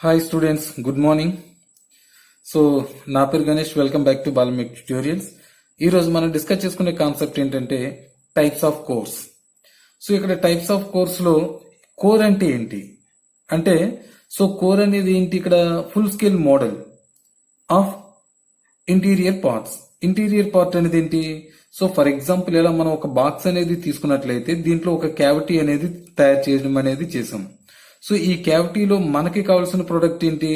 Hi students, good morning. So నా పేరు Ganesh. Welcome back to Bala mech tutorials. ఈ రోజు మనం డిస్కస్ చేసుకునే కాన్సెప్ట్ ఏంటంటే టైప్స్ ఆఫ్ కోర్స్. సో ఇక్కడ టైప్స్ ఆఫ్ కోర్స్ లో కోర్ అంటే ఏంటి అంటే, సో కోర్ అనేది ఏంటి, ఇక్కడ full scale model of interior parts. Interior part అనేది ఏంటి, సో ఫర్ ఎగ్జాంపుల్ ఇలా మనం ఒక బాక్స్ అనేది తీసుకున్నట్లయితే దీంట్లో ఒక క్యావిటీ అనేది తయారు చేయడం అనేది చేసాం. సో ఈ క్యావిటీలో మనకి కావాల్సిన ప్రొడక్ట్ ఏంటి,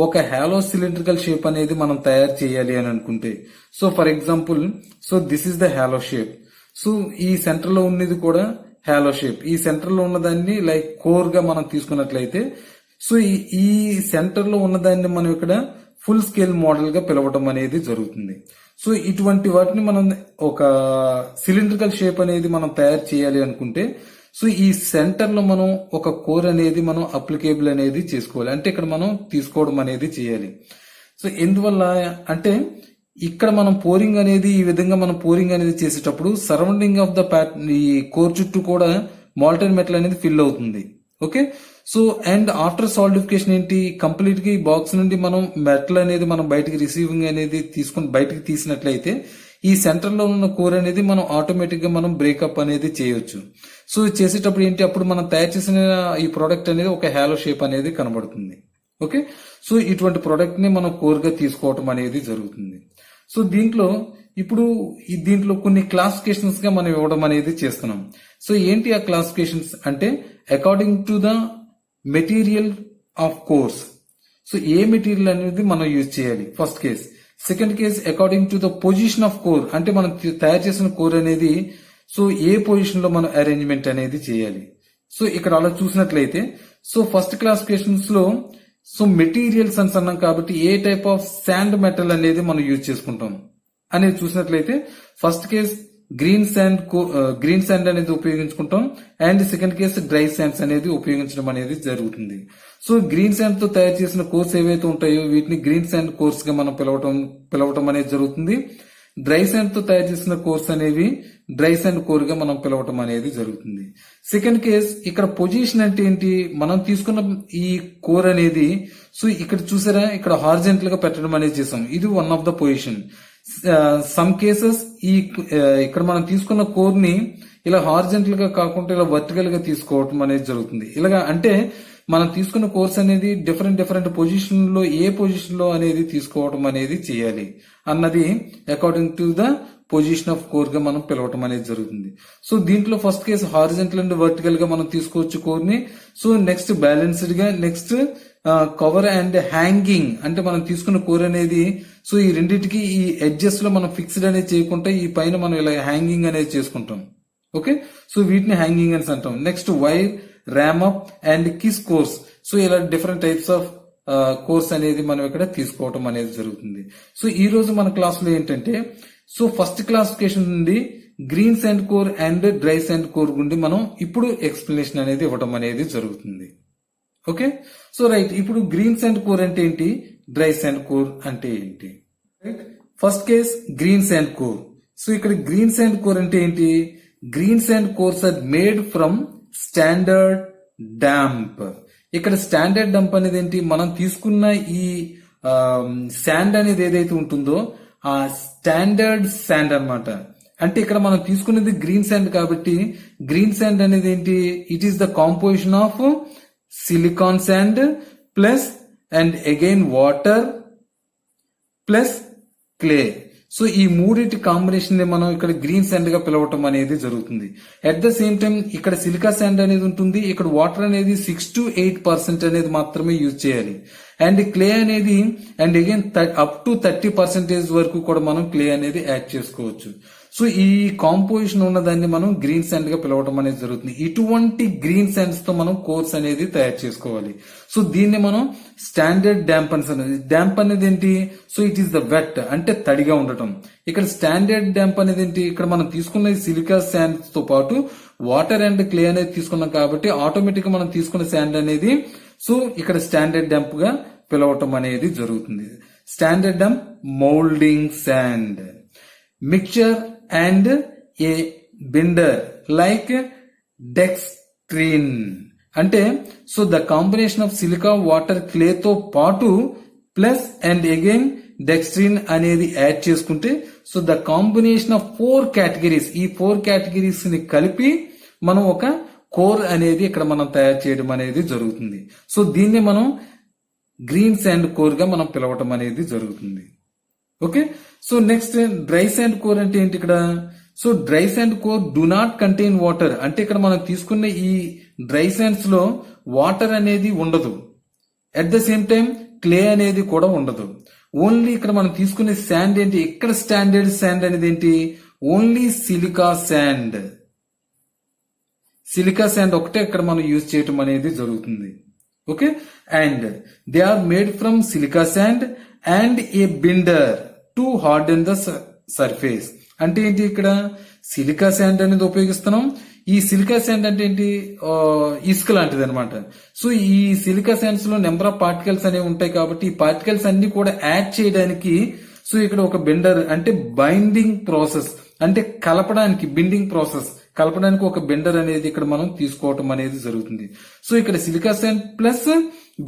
ఒక హాలో సిలిండ్రికల్ షేప్ అనేది మనం తయారు చేయాలి అని అనుకుంటే, so for example so this is the hollow shape. So ఈ సెంటర్ లో ఉన్నది కూడా హాలో షేప్. ఈ సెంటర్ లో ఉన్నదాన్ని లైక్ కోర్ గా మనం తీసుకున్నట్లయితే, సో ఈ సెంటర్ లో ఉన్నదాన్ని మనం ఇక్కడ ఫుల్ స్కేల్ మోడల్ గా పిలవటం అనేది జరుగుతుంది. సో ఇటువంటి వాటిని మనం ఒక సిలిండ్రికల్ షేప్ అనేది మనం తయారు చేయాలి అనుకుంటే, సో ఈ సెంటర్ లో మనం ఒక కోర్ అనేది మనం అప్లికేబుల్ అనేది చేసుకోవాలి. అంటే ఇక్కడ మనం తీసుకోవడం అనేది చేయాలి. సో ఎందువల్ల అంటే ఇక్కడ మనం పోరింగ్ అనేది ఈ విధంగా మనం పోరింగ్ అనేది చేసేటప్పుడు సరౌండింగ్ ఆఫ్ ద ఈ కోర్ చుట్టూ కూడా మాల్టన్ మెటల్ అనేది ఫిల్ అవుతుంది. Okay, so and after solidification ఏంటి, కంప్లీట్ గా ఈ బాక్స్ నుండి మనం మెటల్ అనేది మనం బయటికి రిసీవింగ్ అనేది తీసుకుని బయటికి తీసినట్లయితే ఈ సెంటర్ లో ఉన్న కోర్ అనేది మనం ఆటోమేటిక్ గా మనం బ్రేకప్ అనేది చేయొచ్చు. సో చేసేటప్పుడు ఏంటి, అప్పుడు మనం తయారు చేసిన ఈ ప్రోడక్ట్ అనేది ఒక హాలో షేప్ అనేది కనబడుతుంది. ఓకే, సో ఇటువంటి ప్రోడక్ట్ ని మనం కోర్ గా తీసుకోవటం అనేది జరుగుతుంది. సో దీంట్లో కొన్ని క్లాసిఫికేషన్స్ గా మనం ఇవ్వడం అనేది చేస్తున్నాం. సో ఏంటి ఆ క్లాసిఫికేషన్స్ అంటే, according to the material of course. So A material అనేది మనం యూజ్ చేయాలి first case. Second case according to the position of core, అంటే మనం తయారు చేసిన కోర్ అనేది సో ఏ పొజిషన్ లో మనం అరేంజ్మెంట్ అనేది చేయాలి. సో ఇక్కడ అలా చూసినట్లయితే, సో ఫస్ట్ క్లాసిఫికేషన్స్ లో సో మెటీరియల్స్ అని అన్నాం కాబట్టి ఏ టైప్ ఆఫ్ శాండ్ మెటల్ అనేది మనం యూజ్ చేసుకుంటాం అనేది చూసినట్లయితే, ఫస్ట్ కేస్ గ్రీన్ శాండ్ అనేది ఉపయోగించుకుంటాం, and second case dry sands అనేది ఉపయోగించడం అనేది జరుగుతుంది. సో గ్రీన్ శాండ్ తో తయారు చేసిన కోర్స్ ఏవైతే ఉంటాయో వీటిని గ్రీన్ శాండ్ కోర్స్ గా మనం పిలవటం అనేది జరుగుతుంది. డ్రై శాండ్ తో తయారు చేసిన కోర్స్ అనేవి డ్రై శాండ్ కోర్ గా మనం పిలవటం అనేది జరుగుతుంది. సెకండ్ కేస్ ఇక్కడ పొజిషన్ అంటే ఏంటి, మనం తీసుకున్న ఈ కోర్ అనేది సో ఇక్కడ చూసారా, ఇక్కడ హారిజెంటల్ గా పెట్టడం అనేది చేసాం. ఇది one of the position. Some cases ఇక్కడ మనం తీసుకున్న కోర్ ని ఇలా హారిజెంటల్ గా కాకుండా ఇలా వర్టికల్ గా తీసుకోవటం అనేది జరుగుతుంది. ఇలాగా అంటే మనం తీసుకున్న కోర్స్ అనేది డిఫరెంట్ పొజిషన్ లో ఏ పొజిషన్ లో అనేది తీసుకోవడం అనేది చేయాలి అన్నది according to the position of core గా మనం పిలవటం అనేది జరుగుతుంది. సో దీంట్లో first case horizontal and vertical గా మనం తీసుకోవచ్చు కోర్ ని. సో నెక్స్ట్ బ్యాలెన్స్డ్ గా, నెక్స్ట్ కవర్ అండ్ హ్యాంగింగ్, అంటే మనం తీసుకున్న కోర్ అనేది సో ఈ రెండింటికి ఈ ఎడ్జెస్ లో మనం ఫిక్స్డ్ అనేది చేయకుండా ఈ పైన మనం ఇలా హ్యాంగింగ్ అనేది చేసుకుంటాం. ఓకే, సో వీటిని హ్యాంగింగ్ అని అంటాం. Next wire, RAM up and kiss course. So ఇలా డిఫరెంట్ టైప్స్ ఆఫ్ కోర్స్ అనేది మనం ఇక్కడ తీసుకోవటం అనేది జరుగుతుంది. సో ఈ రోజు మన క్లాస్ లో ఏంటంటే, సో ఫస్ట్ క్లాసిఫికేషన్ నుండి green sand core and dry sand core గుండి మనం ఇప్పుడు ఎక్స్ప్లెనేషన్ అనేది ఇవ్వడం అనేది జరుగుతుంది. ఓకే, సో రైట్, ఇప్పుడు గ్రీన్ శాండ్ కోర్ అంటే ఏంటి, డ్రై శాండ్ కోర్ అంటే ఏంటి. First case green sand core. So ఇక్కడ గ్రీన్ శాండ్ కోర్ అంటే ఏంటి, green sand cores are made from standard damp. ఇక్కడ స్టాండర్డ్ డంప్ అనేది ఏంటి, మనం తీసుకున్న ఈ శాండ్ అనేది ఏదైతే ఉంటుందో ఆ స్టాండర్డ్ శాండ్ అన్నమాట. అంటే ఇక్కడ మనం తీసుకున్నది గ్రీన్ శాండ్ కాబట్టి గ్రీన్ శాండ్ అనేది ఏంటి, it is the composition of silicon sand plus and again water plus clay. So ఈ మూడింటి కాంబినేషన్ ని మనం ఇక్కడ గ్రీన్ శాండ్ గా పిలవటం అనేది జరుగుతుంది. అట్ ద సేమ్ టైం ఇక్కడ సిలికా శాండ్ అనేది ఉంటుంది, ఇక్కడ వాటర్ అనేది 6 to 8% అనేది మాత్రమే యూజ్ చేయాలి, అండ్ క్లే అనేది అండ్ అగైన్ అప్ టు 30% వరకు కూడా మనం క్లే అనేది యాడ్ చేసుకోవచ్చు. సో ఈ కాంపోజిషన్ ఉన్న దాన్ని మనం గ్రీన్ శాండ్ గా పిలవటం అనేది జరుగుతుంది. ఇటువంటి గ్రీన్ శాండ్స్ తో మనం కోర్స్ అనేది తయారు చేసుకోవాలి. సో దీన్ని మనం స్టాండర్డ్ డాంపన్స్ అనేది. డాంప్ అనేది ఏంటి, so it is the wet, అంటే తడిగా ఉండటం. ఇక్కడ స్టాండర్డ్ డాంప్ అనేది ఏంటి, ఇక్కడ మనం తీసుకున్న సిలికా శాండ్స్ తో పాటు వాటర్ అండ్ క్లే అనేది తీసుకున్నాం కాబట్టి ఆటోమేటిక్ గా మనం తీసుకున్న శాండ్ అనేది సో ఇక్కడ స్టాండర్డ్ డంప్ గా పిలవటం అనేది జరుగుతుంది. Standard damp, moulding sand, mixture and a binder like dextrin అంటే so the combination of silica water clay తో పాటు ప్లస్ అండ్ అగైన్ డెక్స్ట్రిన్ అనేది యాడ్ చేసుకుంటే so the combination of 4 categories, ఈ 4 కేటగిరీస్ ని కలిపి మనం ఒక కోర్ అనేది ఇక్కడ మనం తయారు చేయడం అనేది జరుగుతుంది. సో దీన్ని మనం గ్రీన్ శాండ్ కోర్ గా మనం పిలవటం అనేది జరుగుతుంది. Okay, so next dry sand core అంటే ఏంటి ఇక్కడ? So dry sand core do not contain water, అంటే ఇక్కడ మనం తీసుకున్న ఈ డ్రై శాండ్స్ లో వాటర్ అనేది ఉండదు, at the same time clay అనేది కూడా ఉండదు. ఓన్లీ ఇక్కడ మనం తీసుకునే శాండ్ ఏంటి? ఇక్కడ స్టాండర్డ్ శాండ్ అనేది ఏంటి? Only silica sand. Silica sand ఒకటే ఇక్కడ మనం యూజ్ చేయటం అనేది జరుగుతుంది. Okay, and they are made from silica sand and a binder to harden the surface. అంటే ఏంటి? ఇక్కడ సిలికా శాండ్ అనేది ఉపయోగిస్తున్నాం. ఈ సిలికా శాండ్ అంటే ఏంటి? ఇసుక లాంటిది అనమాట. సో ఈ సిలికా శాండ్స్ లో నెంబర్ ఆఫ్ పార్టికల్స్ అనేవి ఉంటాయి కాబట్టి ఈ పార్టికల్స్ అన్ని కూడా యాడ్ చేయడానికి సో ఇక్కడ ఒక బెండర్ అంటే బైండింగ్ ప్రాసెస్, అంటే కలపడానికి బిండింగ్ ప్రాసెస్, కలపడానికి ఒక బెండర్ అనేది ఇక్కడ మనం తీసుకోవటం అనేది జరుగుతుంది. సో ఇక్కడ సిలికా శాండ్ ప్లస్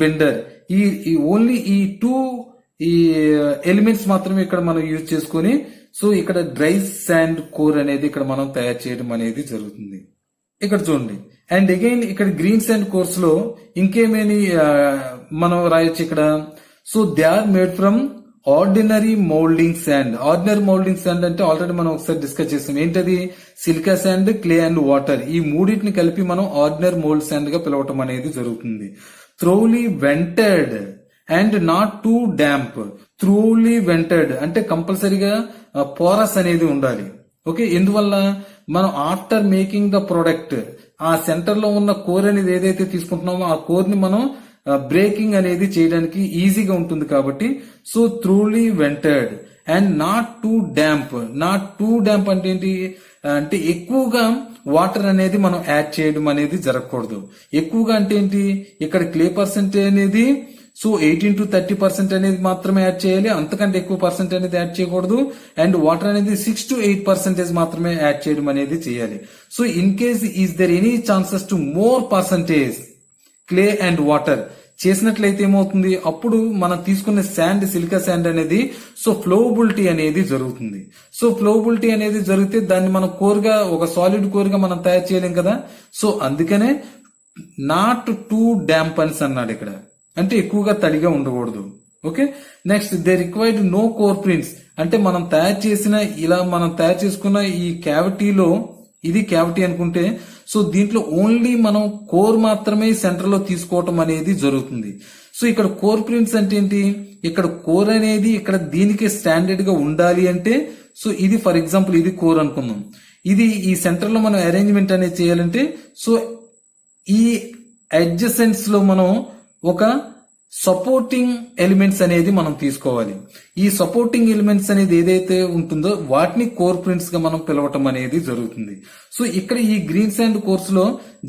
బెండర్, ఈ ఓన్లీ ఈ 2 ఎలిమెంట్స్ మాత్రమే ఇక్కడ మనం యూజ్ చేసుకొని సో ఇక్కడ డ్రై శాండ్ కోర్ అనేది ఇక్కడ మనం తయారు చేయడం అనేది జరుగుతుంది. ఇక్కడ చూడండి, అండ్ అగైన్ ఇక్కడ గ్రీన్ శాండ్ కోర్స్ లో ఇంకేమేమి మనం రాయొచ్చు ఇక్కడ? So they are made from ordinary moulding sand. Ordinary moulding sand అంటే ఆల్రెడీ మనం ఒకసారి డిస్కస్ చేస్తాం. ఏంటది? Silica sand, clay and water, ఈ మూడింటిని కలిపి మనం ఆర్డినరీ మౌల్డ్ శాండ్ గా పిలవటం అనేది జరుగుతుంది. Thoroughly vented and not too damp. Thoroughly vented అంటే కంపల్సరీగా పోరస్ అనేది ఉండాలి. ఓకే, ఎందువల్ల? మనం ఆఫ్టర్ మేకింగ్ ద ప్రొడక్ట్ ఆ సెంటర్ లో ఉన్న కోర్ అనేది ఏదైతే తీసుకుంటున్నామో ఆ కోర్ ని మనం బ్రేకింగ్ అనేది చేయడానికి ఈజీగా ఉంటుంది కాబట్టి so thoroughly vented and not too damp. Not too damp అంటే ఏంటి? అంటే ఎక్కువగా వాటర్ అనేది మనం యాడ్ చేయడం అనేది జరగకూడదు. ఎక్కువగా అంటే ఏంటి? ఇక్కడ క్లే పర్సెంటేజ్ అనేది సో 18 to 30% అనేది మాత్రమే యాడ్ చేయాలి, అంతకంటే ఎక్కువ పర్సెంట్ అనేది యాడ్ చేయకూడదు. అండ్ వాటర్ అనేది 6 to 8% మాత్రమే యాడ్ చేయడం అనేది చేయాలి. So in case is there any chances to more percentage clay and water చేసినట్లయితే ఏమవుతుంది? అప్పుడు మనం తీసుకున్న శాండ్, సిలికా శాండ్ అనేది సో ఫ్లోబిలిటీ అనేది జరుగుతుంది. సో ఫ్లోబిలిటీ అనేది జరిగితే దాన్ని మనం కోర్గా, ఒక సాలిడ్ కోర్గా మనం తయారు చేయలేం కదా. సో అందుకనే నాట్ టూ డ్యాంప్ అని అన్నాడు ఇక్కడ, అంటే ఎక్కువగా తడిగా ఉండకూడదు. Okay, next they required no core prints. అంటే మనం తయారు చేసిన మనం తయారు చేసుకున్న ఈ క్యావిటీలో, ఇది క్యావిటీ అనుకుంటే సో దీంట్లో ఓన్లీ మనం కోర్ మాత్రమే సెంటర్ లో తీసుకోవటం అనేది జరుగుతుంది. సో ఇక్కడ కోర్ ప్రింట్స్ అంటే ఏంటి? ఇక్కడ కోర్ అనేది ఇక్కడ దీనికి స్టాండర్డ్ గా ఉండాలి అంటే సో ఇది ఫర్ ఎగ్జాంపుల్ ఇది కోర్ అనుకుందాం. ఇది ఈ సెంటర్ లో మనం అరేంజ్మెంట్ అనేది చేయాలంటే సో ఈ అడ్జసెంట్స్ లో మనం ఒక సపోర్టింగ్ ఎలిమెంట్స్ అనేది మనం తీసుకోవాలి. ఈ సపోర్టింగ్ ఎలిమెంట్స్ అనేది ఏదైతే ఉంటుందో వాటిని కోర్ ప్రింట్స్ గా మనం పిలవటం అనేది జరుగుతుంది. సో ఇక్కడ ఈ గ్రీన్ శాండ్ కోర్స్ లో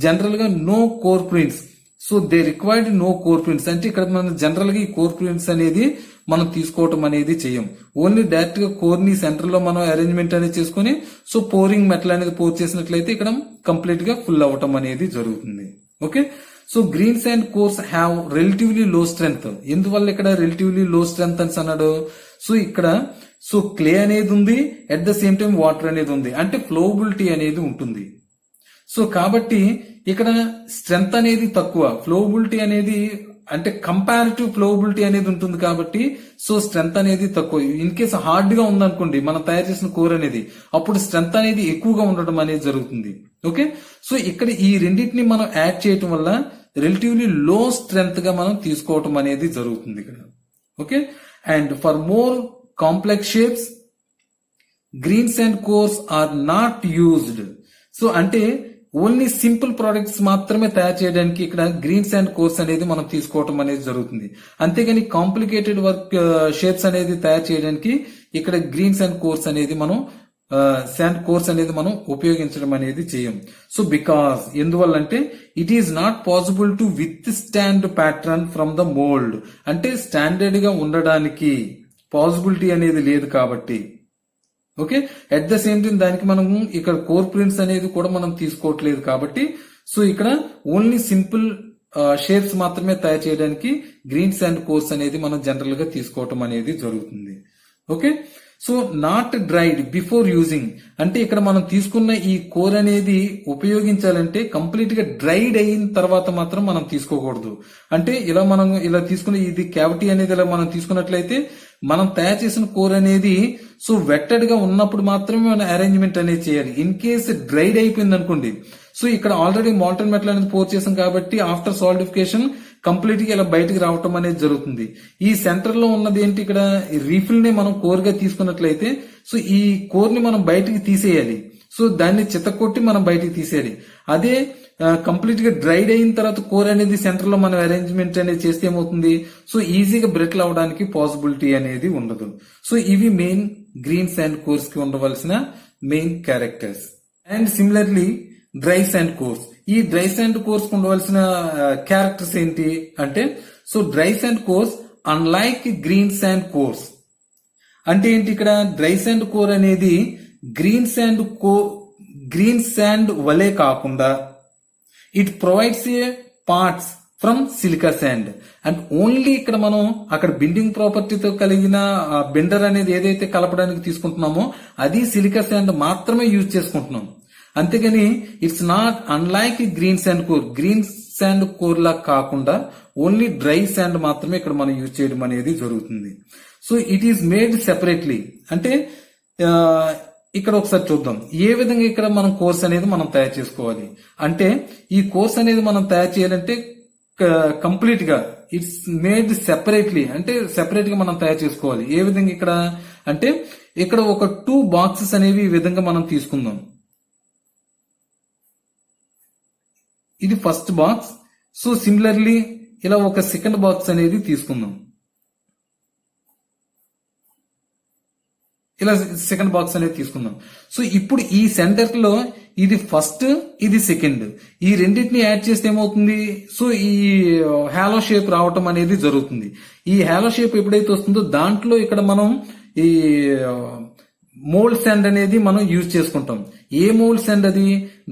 జనరల్ గా no core prints. So they required no core prints అంటే ఇక్కడ మనం జనరల్ గా ఈ కోర్ ప్రింట్స్ అనేది మనం తీసుకోవటం అనేది చేయం. ఓన్లీ డైరెక్ట్ గా కోర్ ని సెంటర్ లో మనం అరేంజ్మెంట్ అనేది చేసుకుని సో పోరింగ్ మెటల్ అనేది పోర్ చేసినట్లయితే ఇక్కడ కంప్లీట్ గా ఫుల్ అవ్వటం అనేది జరుగుతుంది. Okay, so green sand course have relatively లో స్ట్రెంగ్త్. ఎందువల్ల ఇక్కడ రిలేటివ్లీ లో స్ట్రెంగ్త్ అని అన్నాడు? సో ఇక్కడ సో క్లే అనేది ఉంది, at the same time water అనేది ఉంది, అంటే ఫ్లోబిలిటీ అనేది ఉంటుంది. సో కాబట్టి ఇక్కడ స్ట్రెంగ్త్ అనేది తక్కువ, ఫ్లోబిలిటీ అనేది అంటే కంపారిటివ్ ఫ్లోబిలిటీ అనేది ఉంటుంది కాబట్టి సో స్ట్రెంగ్త్ అనేది తక్కువ. ఇన్ కేసు హార్డ్ గా ఉందనుకోండి మనం తయారు చేసిన కోర్ అనేది, అప్పుడు స్ట్రెంగ్త్ అనేది ఎక్కువగా ఉండడం అనేది జరుగుతుంది. ఓకే, సో ఇక్కడ ఈ రెండింటిని మనం యాడ్ చేయటం వల్ల రిలేటివ్లీ లో స్ట్రెంగ్త్ గా మనం తీసుకోవటం అనేది జరుగుతుంది ఇక్కడ. Okay, and for more complex shapes green sand cores are not used. So అంటే ఓన్లీ సింపుల్ ప్రొడక్ట్స్ మాత్రమే తయారు చేయడానికి ఇక్కడ గ్రీన్ శాండ్ కోర్స్ అనేది మనం తీసుకోవటం అనేది జరుగుతుంది. అంతేగాని కాంప్లికేటెడ్ వర్క్ షేప్స్ అనేది తయారు చేయడానికి ఇక్కడ గ్రీన్ శాండ్ కోర్స్ అనేది మనం శాండ్ కోర్స్ అనేది మనం ఉపయోగించడం అనేది చేయం. సో బికాస్ ఎందువల్ల అంటే it is not possible to with stand pattern from the mould. అంటే స్టాండర్డ్ గా ఉండడానికి పాసిబిలిటీ అనేది లేదు కాబట్టి. Okay, at the same time దానికి మనం ఇక్కడ కోర్ ప్రింట్స్ అనేది కూడా మనం తీసుకోవట్లేదు కాబట్టి సో ఇక్కడ ఓన్లీ సింపుల్ షేప్స్ మాత్రమే తయారు చేయడానికి గ్రీన్ శాండ్ కోర్స్ అనేది మనం జనరల్ గా తీసుకోవటం అనేది జరుగుతుంది. Okay, so not dried before using అంటే ఇక్కడ మనం తీసుకున్న ఈ కోర్ అనేది ఉపయోగించాలంటే కంప్లీట్ గా డ్రైడ్ అయిన తర్వాత మాత్రం మనం తీసుకోకూడదు. అంటే మనం ఇలా తీసుకున్న ఇది క్యావిటీ అనేది ఇలా మనం తీసుకున్నట్లయితే మనం తయారు చేసిన కోర్ అనేది సో వెట్టెడ్ గా ఉన్నప్పుడు మాత్రమే మనం అరేంజ్మెంట్ అనేది చేయాలి. ఇన్ కేస్ డ్రైడ్ అయిపోయింది అనుకోండి, సో ఇక్కడ ఆల్రెడీ మాల్టన్ మెటల్ అనేది పోర్ చేసాం కాబట్టి ఆఫ్టర్ సాలిడిఫికేషన్ కంప్లీట్ గా ఇలా బయటకు రావటం అనేది జరుగుతుంది. ఈ సెంటర్ లో ఉన్నది ఏంటి, ఇక్కడ రీఫిల్ ని మనం కోర్ గా తీసుకున్నట్లయితే సో ఈ కోర్ ని మనం బయటికి తీసేయాలి. సో దాన్ని చితకొట్టి మనం బయటికి తీసేయాలి. అదే కంప్లీట్ గా డ్రైడ్ అయిన తర్వాత కోర్ అనేది సెంటర్ లో మనం అరేంజ్మెంట్ అనేది చేస్తే ఏమవుతుంది, సో ఈజీగా బ్రెట్లు అవడానికి పాసిబిలిటీ అనేది ఉండదు. సో ఇవి మెయిన్ గ్రీన్ శాండ్ కోర్స్ కి ఉండవలసిన main characters. And similarly dry sand course, ఈ డ్రై శాండ్ కోర్స్ కు ఉండవలసిన క్యారెక్టర్స్ ఏంటి అంటే, so dry sand course unlike green sand course అంటే ఏంటి, ఇక్కడ డ్రై శాండ్ కోర్ అనేది గ్రీన్ శాండ్ వలే కాకుండా it provides A parts from silica sand and only ఇక్కడ మనం అక్కడ బిండింగ్ ప్రాపర్టీతో కలిగిన బెండర్ అనేది ఏదైతే కలపడానికి తీసుకుంటున్నామో అది సిలికా శాండ్ మాత్రమే యూజ్ చేసుకుంటున్నాం. అంతేగాని it's not unlike green sand core లా కాకుండా ఓన్లీ డ్రై శాండ్ మాత్రమే ఇక్కడ మనం యూజ్ చేయడం అనేది జరుగుతుంది. So it is made separately అంటే ఇక్కడ ఒకసారి చూద్దాం ఏ విధంగా ఇక్కడ మనం కోర్స్ అనేది మనం తయారు చేసుకోవాలి. అంటే ఈ కోర్స్ అనేది మనం తయారు చేయాలంటే కంప్లీట్ గా ఇట్స్ మేడ్ సెపరేట్లీ అంటే సెపరేట్ గా మనం తయారు చేసుకోవాలి. ఏ విధంగా ఇక్కడ అంటే ఇక్కడ ఒక 2 బాక్సెస్ అనేవి ఈ విధంగా మనం తీసుకుందాం. ఇది ఫస్ట్ బాక్స్. సో సిమిలర్లీ ఇలా ఒక సెకండ్ బాక్స్ అనేది తీసుకుందాం. ఇలా సెకండ్ బాక్స్ అనేది తీసుకుందాం. సో ఇప్పుడు ఈ సెంటర్ లో ఇది ఫస్ట్, ఇది సెకండ్, ఈ రెండింటిని యాడ్ చేస్తే ఏమవుతుంది, సో ఈ హాలో షేప్ రావటం అనేది జరుగుతుంది. ఈ హాలో షేప్ ఎప్పుడైతే వస్తుందో దాంట్లో ఇక్కడ మనం ఈ మోల్డ్ శాండ్ అనేది మనం యూజ్ చేసుకుంటాం. ఏ మోల్డ్ శాండ్, అది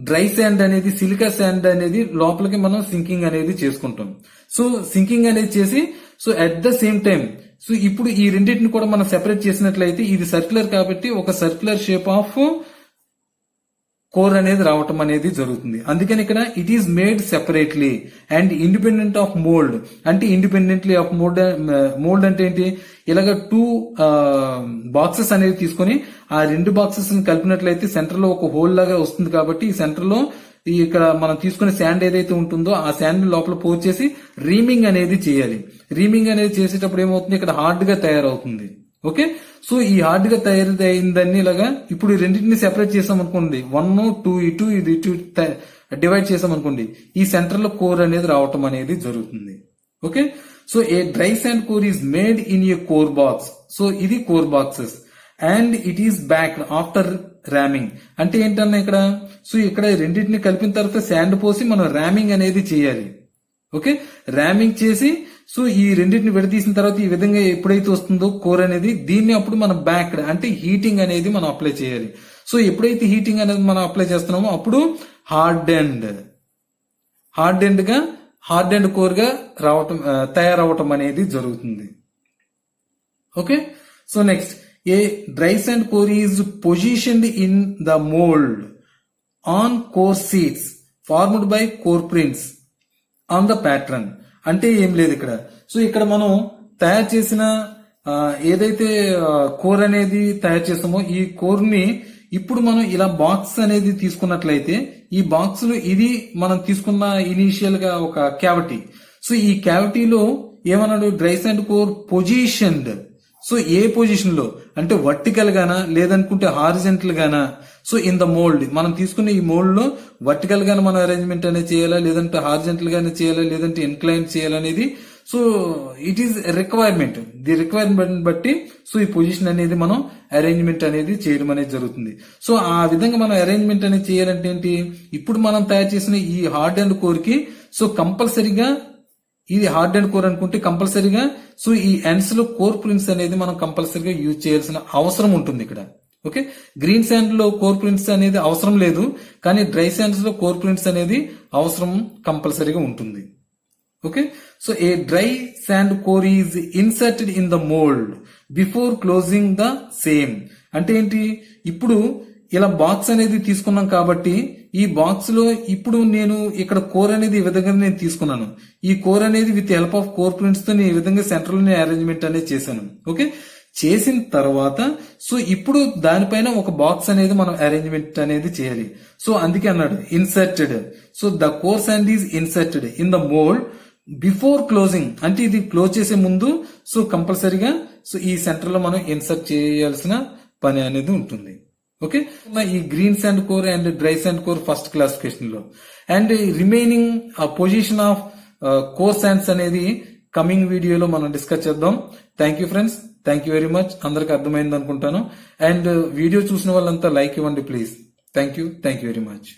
డ్రై శాండ్ అనేది సిలికా శాండ్ అనేది లోపలికి మనం సింకింగ్ అనేది చేసుకుంటాం. సో సింకింగ్ అనేది చేసి so at the same time so ఇప్పుడు ఈ రెండింటిని కూడా మనం సెపరేట్ చేసినట్లయితే ఇది సర్క్యులర్ కాబట్టి ఒక సర్క్యులర్ షేప్ ఆఫ్ కోర్ అనేది రావటం అనేది జరుగుతుంది. అందుకని ఇక్కడ it is made separately and independent of mould అంటే ఇండిపెండెంట్లీ ఆఫ్ మోల్డ్ అంటే ఏంటి, ఇలాగ 2 బాక్సెస్ అనేది తీసుకొని ఆ 2 బాక్సెస్ కలిపినట్లయితే సెంటర్ లో ఒక హోల్ లాగా వస్తుంది. కాబట్టి ఈ సెంటర్ లో ఇక్కడ మనం తీసుకునే శాండ్ ఏదైతే ఉంటుందో ఆ శాండ్ లోపల పోర్ చేసి రీమింగ్ అనేది చేయాలి. రీమింగ్ అనేది చేసేటప్పుడు ఏమవుతుంది, ఇక్కడ హార్డ్ గా తయారవుతుంది. ఓకే, సో ఈ హార్డ్ గా తయారైందని ఇలాగా ఇప్పుడు ఈ రెండింటిని సెపరేట్ చేసాం అనుకోండి, 1, 2 ఇటు ఇది ఇటు డివైడ్ చేసాం అనుకోండి, ఈ సెంటర్ లో కోర్ అనేది రావటం అనేది జరుగుతుంది. Okay, so a dry sand core is made in a core box. So ఇది core boxes and it is baked after ramming అంటే ఏంటన్నా ఇక్కడ, సో ఇక్కడ రెండింటిని కలిపిన తర్వాత శాండ్ పోసి మనం ర్యామింగ్ అనేది చేయాలి. ఓకే, ర్యామింగ్ చేసి సో ఈ రెండింటిని విడదీసిన తర్వాత ఈ విధంగా ఎప్పుడైతే వస్తుందో కోర్ అనేది దీన్ని అప్పుడు మనం బ్యాక్డ్ అంటే హీటింగ్ అనేది మనం అప్లై చేయాలి. సో ఎప్పుడైతే హీటింగ్ అనేది మనం అప్లై చేస్తున్నామో అప్పుడు హార్డెండ్ కోర్ గా తయారవటం అనేది జరుగుతుంది. Okay, so next A dry sand core is positioned in the mould on core seats formed by core prints on the pattern అంటే ఏం లేదు ఇక్కడ. సో ఇక్కడ మనం తయారు చేసిన ఏదైతే కోర్ అనేది తయారు చేస్తామో ఈ కోర్ ని ఇప్పుడు మనం ఇలా బాక్స్ అనేది తీసుకున్నట్లయితే ఈ బాక్స్ లో ఇది మనం తీసుకున్న ఇనీషియల్ గా ఒక క్యావిటీ. సో ఈ క్యావిటీలో ఏమన్నాడు, dry sand core positioned. So a position లో అంటే వర్టికల్ గానా లేదనుకుంటే హారిజెంటల్ గానా, సో ఇన్ ద మోల్డ్ మనం తీసుకున్న ఈ మోల్డ్ లో వర్టికల్ గానే మనం అరేంజ్మెంట్ అనేది చేయాలా లేదంటే హారిజెంటల్ గానే చేయాలా లేదంటే ఇన్క్లైన్ చేయాలనేది so it is requirement. The requirement బట్టి సో ఈ పొజిషన్ అనేది మనం అరేంజ్మెంట్ అనేది చేయడం అనేది జరుగుతుంది. సో ఆ విధంగా మనం అరేంజ్మెంట్ అనేది చేయాలంటే ఏంటి, ఇప్పుడు మనం తయారు చేసిన ఈ హార్డ్ అండ్ కోర్ కి సో కంపల్సరీగా ఇది హార్డ్ అండ్ కోర్ అనుకుంటే కంపల్సరీగా సో ఈ ఎండ్స్ లో కోర్ ప్రింట్స్ అనేది మనం కంపల్సరీగా యూజ్ చేయాల్సిన అవసరం ఉంటుంది ఇక్కడ. ఓకే, గ్రీన్ శాండ్ లో కోర్ ప్రింట్స్ అనేది అవసరం లేదు, కానీ డ్రై శాండ్స్ లో కోర్ ప్రింట్స్ అనేది అవసరం కంపల్సరీగా ఉంటుంది. Okay, so a dry sand core is inserted in the mould before closing the same. అంటే ఏంటి, ఇప్పుడు ఇలా బాక్స్ అనేది తీసుకున్నాం కాబట్టి ఈ బాక్స్ లో ఇప్పుడు నేను ఇక్కడ కోర్ అనేది ఈ విధంగా నేను తీసుకున్నాను. ఈ కోర్ అనేది with help of core prints తో ఈ విధంగా సెంటర్ లో అరేంజ్మెంట్ అనేది చేశాను. ఓకే, చేసిన తర్వాత సో ఇప్పుడు దానిపైన ఒక బాక్స్ అనేది మనం అరేంజ్మెంట్ అనేది చేయాలి. సో అందుకే అన్నాడు inserted. So the core sand is inserted in the mould before closing. అంటే ఇది క్లోజ్ చేసే ముందు సో కంపల్సరీగా సో ఈ సెంటర్ లో మనం ఇన్సర్ట్ చేయాల్సిన పని అనేది ఉంటుంది. ఓకే, ఈ green sand core and dry sand core first classification లో, and remaining position of core sands అనేది కమింగ్ వీడియోలో మనం డిస్కస్ చేద్దాం. Thank you friends, thank you very much. అందరికి అర్థమైంది అనుకుంటాను. అండ్ వీడియో చూసిన వాళ్ళంతా లైక్ ఇవ్వండి please. Thank you very much.